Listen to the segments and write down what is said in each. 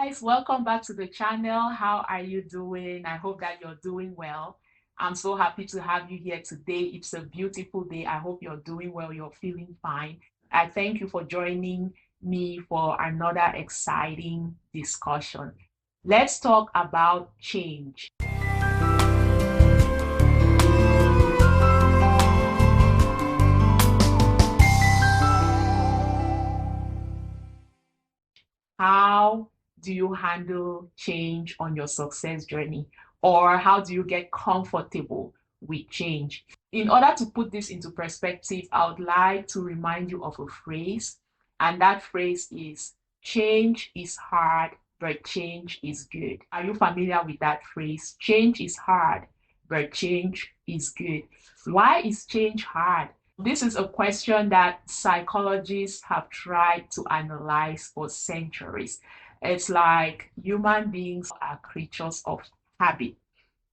guys, welcome back to the channel. How are you doing? I hope that you're doing well. I'm so happy to have you here today. It's a beautiful day. I hope you're doing well, you're feeling fine. I thank you for joining me for another exciting discussion. Let's talk about change. How do you handle change on your success journey? Or how do you get comfortable with change? In order to put this into perspective, I would like to remind you of a phrase, and that phrase is change is hard, but change is good. Are you familiar with that phrase? Change is hard, but change is good. Why is change hard? This is a question that psychologists have tried to analyze for centuries. It's like human beings are creatures of habit.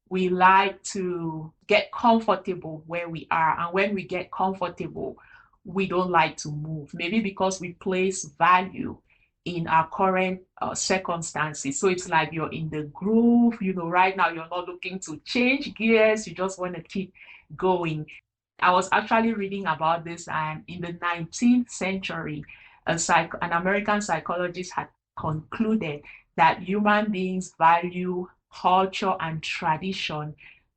We like to get comfortable where we are. And when we get comfortable, we don't like to move. Maybe because we place value in our current circumstances. So it's like you're in the groove, right now you're not looking to change gears, you just want to keep going. I was actually reading about this, and in the 19th century, an American psychologist had concluded that human beings value culture and tradition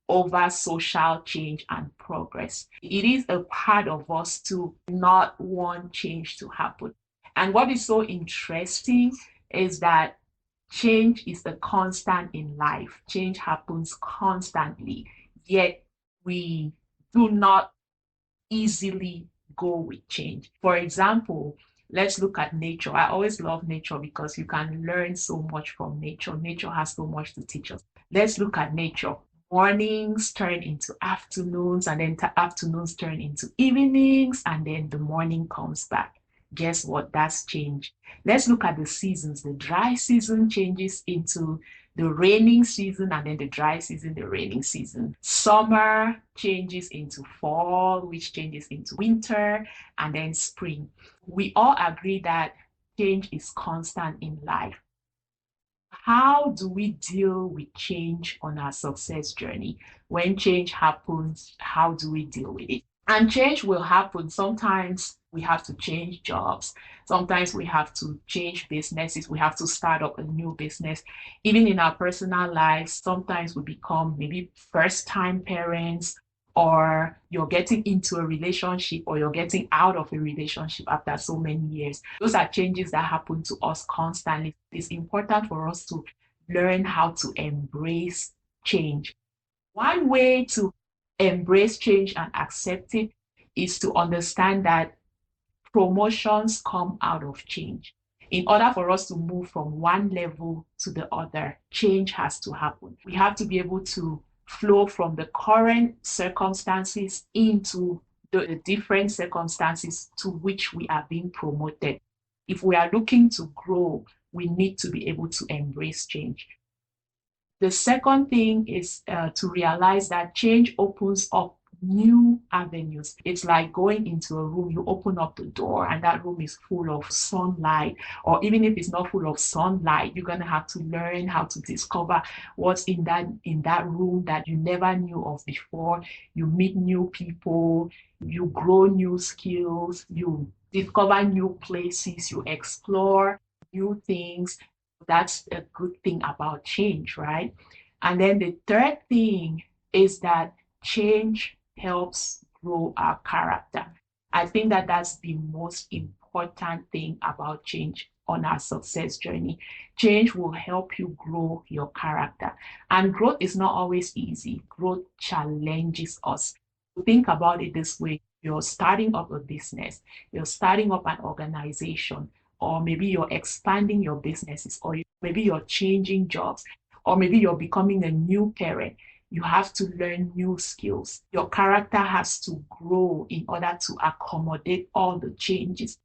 over social change and progress. It is a part of us to not want change to happen. And what is so interesting is that change is a constant in life. Change happens constantly, yet we do not easily go with change. For example, let's look at nature. I always love nature because you can learn so much from nature. Nature has so much to teach us. Let's look at nature. Mornings turn into afternoons, and then afternoons turn into evenings, and then the morning comes back. Guess what? That's change. Let's look at the seasons. The dry season changes into the raining season, and then the dry season, the raining season. Summer changes into fall, which changes into winter, and then spring. We all agree that change is constant in life. How do we deal with change on our success journey? When change happens, how do we deal with it? And change will happen. Sometimes we have to change jobs. Sometimes we have to change businesses. We have to start up a new business. Even in our personal lives, sometimes we become maybe first-time parents, or you're getting into a relationship, or you're getting out of a relationship after so many years. Those are changes that happen to us constantly. It's important for us to learn how to embrace change. One way to embrace change and accept it is to understand that promotions come out of change. In order for us to move from one level to the other, change has to happen. We have to be able to flow from the current circumstances into the different circumstances to which we are being promoted. If we are looking to grow, we need to be able to embrace change. The second thing is to realize that change opens up new avenues. It's like going into a room, you open up the door and that room is full of sunlight. Or even if it's not full of sunlight, you're going to have to learn how to discover what's in that room that you never knew of before. You meet new people, you grow new skills, you discover new places, you explore new things. That's a good thing about change, right? And then the third thing is that change helps grow our character. I think that that's the most important thing about change on our success journey. Change will help you grow your character. And growth is not always easy. Growth challenges us. Think about it this way. You're starting up a business, you're starting up an organization, or maybe you're expanding your businesses, or maybe you're changing jobs, or maybe you're becoming a new parent. You have to learn new skills. Your character has to grow in order to accommodate all the changes.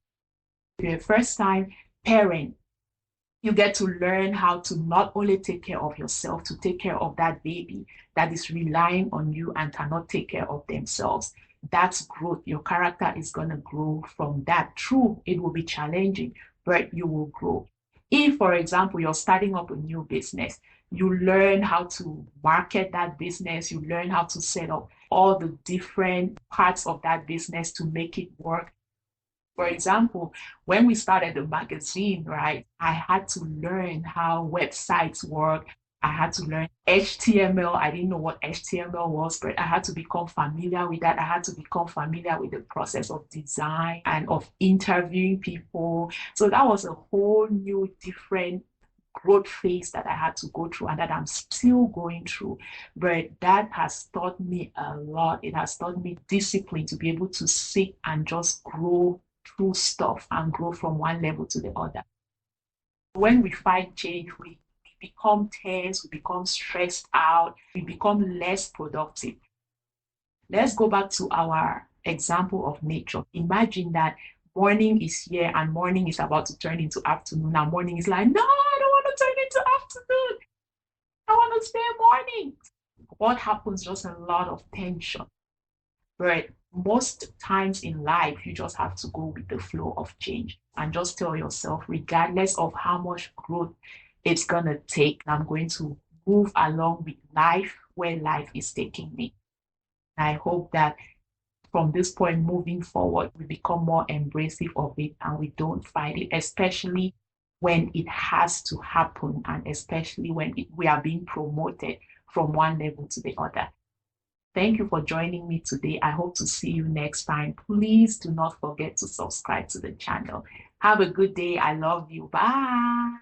If you're a first-time parent, you get to learn how to not only take care of yourself, to take care of that baby that is relying on you and cannot take care of themselves. That's growth. Your character is going to grow from that. True, it will be challenging, but you will grow. If, for example, you're starting up a new business, you learn how to market that business, you learn how to set up all the different parts of that business to make it work. For example, when we started the magazine, right, I had to learn how websites work. I had to learn HTML. I didn't know what HTML was, but I had to become familiar with that. I had to become familiar with the process of design and of interviewing people. So that was a whole new, different growth phase that I had to go through and that I'm still going through. But that has taught me a lot. It has taught me discipline to be able to sit and just grow through stuff and grow from one level to the other. When we fight change, we become tense, we become stressed out, we become less productive. Let's go back to our example of nature. Imagine that morning is here and morning is about to turn into afternoon. Now morning is like, no, I don't want to turn into afternoon. I want to stay morning. What happens? Just a lot of tension. But most times in life, you just have to go with the flow of change and just tell yourself, regardless of how much growth it's going to take, I'm going to move along with life where life is taking me. I hope that from this point moving forward, we become more embracive of it and we don't fight it, especially when it has to happen and especially when we are being promoted from one level to the other. Thank you for joining me today. I hope to see you next time. Please do not forget to subscribe to the channel. Have a good day. I love you. Bye.